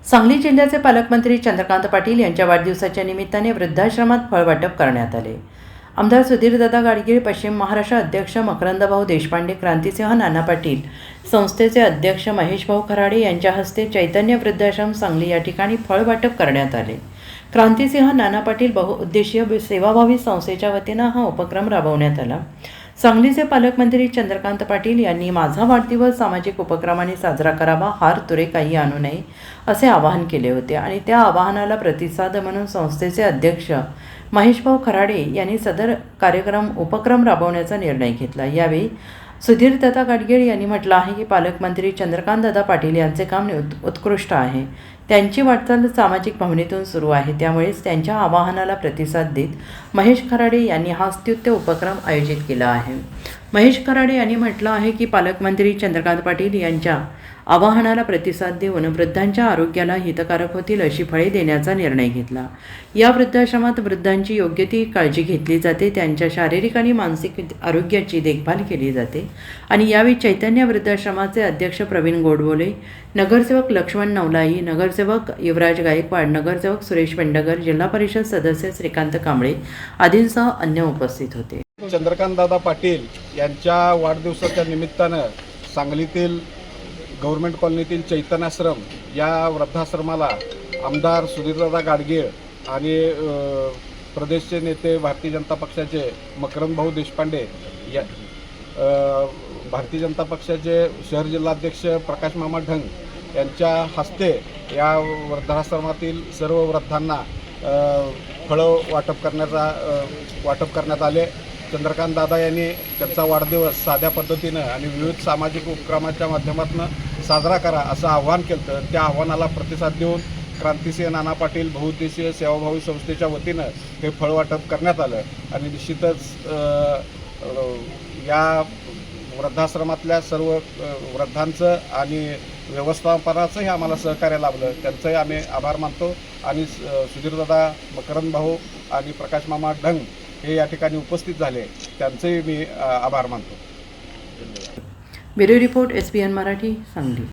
सांगली जिल्ह्याचे पालकमंत्री चंद्रकांत पाटील यांच्या वाढदिवसाच्या निमित्ताने वृद्धाश्रमात फळवाटप करण्यात आले। आमदार सुधीरदादा गाडगीळ, पश्चिम महाराष्ट्र अध्यक्ष मकरंदभाऊ देशपांडे, क्रांतिसिंह नाना पाटील संस्थेचे अध्यक्ष महेशभाऊ खराडे यांच्या हस्ते चैतन्य वृद्धाश्रम सांगली या ठिकाणी फळवाटप करण्यात आले। क्रांतिसिंह नाना पाटील बहुउद्देशीय सेवाभावी संस्थेच्या वतीनं हा उपक्रम राबवण्यात आला। सांगलीचे पालकमंत्री चंद्रकांत पाटील यांनी माझा वाढदिवस सामाजिक उपक्रमाने साजरा करावा, हार तुरे काही आणू नये असे आवाहन केले होते आणि त्या आवाहनाला प्रतिसाद म्हणून संस्थेचे अध्यक्ष महेशभाऊ खराडे यांनी सदर उपक्रम राबवण्याचा निर्णय घेतला। यावेळी सुधीरदादा गाडगीळ यांनी म्हटलं आहे की पालकमंत्री चंद्रकांतदादा पाटील यांचे काम उत्कृष्ट आहे। त्यांची वाटचाल सामाजिक भावनेतून सुरू आहे, त्यामुळेच त्यांच्या आवाहनाला प्रतिसाद देत महेश खराडे यांनी हा स्तुत्य उपक्रम आयोजित केला आहे। महेश खराडे यांनी म्हटलं आहे की पालकमंत्री चंद्रकांत पाटील यांच्या आवाहनाला प्रतिसाद देऊन वृद्धांच्या आरोग्याला हितकारक होतील अशी फळे देण्याचा निर्णय घेतला। या वृद्धाश्रमात वृद्धांची योग्य ती काळजी घेतली जाते, त्यांच्या शारीरिक आणि मानसिक आरोग्याची देखभाल केली जाते आणि यावेळी चैतन्य वृद्धाश्रमाचे अध्यक्ष प्रवीण गोडबोले, नगरसेवक लक्ष्मण नवलाई, नगरसेवक युवराज गायकवाड, नगरसेवक सुरेश पेंडगर, जिल्हा परिषद सदस्य श्रीकांत कांबळे आदींसह अन्य उपस्थित होते। चंद्रकांतदादा पाटील यांच्या वाढदिवसाच्या निमित्तानं सांगलीतील गव्हर्नमेंट कॉलनीतील चैतन्याश्रम या वृद्धाश्रमाला आमदार सुधीरदादा गाडगीळ आणि प्रदेशचे नेते भारतीय जनता पक्षाचे मकरंदभाऊ देशपांडे या भारतीय जनता पक्षाचे शहर जिल्हाध्यक्ष प्रकाश मामा ढंग यांच्या हस्ते या वृद्धाश्रमातील सर्व वृद्धांना फळं वाटप करण्यात आले। चंद्रकांत दादा यांनी त्यांचा वाढदिवस साध्या पद्धतीनं आणि विविध सामाजिक उपक्रमाच्या माध्यमातून साजरा करा असं आव्हान केलं। त्या आव्हानाला प्रतिसाद देऊन क्रांतिसिंह नाना पाटील बहुउद्देशीय सेवाभावी संस्थेच्या वतीनं हे फळवाटप करण्यात आलं आणि निश्चितच या वृद्धाश्रमातल्या सर्व वृद्धांचं आणि व्यवस्थापनाचंही आम्हाला सहकार्य लाभलं, त्यांचंही आम्ही आभार मानतो आणि सुधीरदादा मकरंदभाऊ आणि प्रकाश मामा ढंग हे या ठिकाणी उपस्थित झाले, त्यांचेही मी आभार मानतो। Bureau report SBN Marathi, Sangli.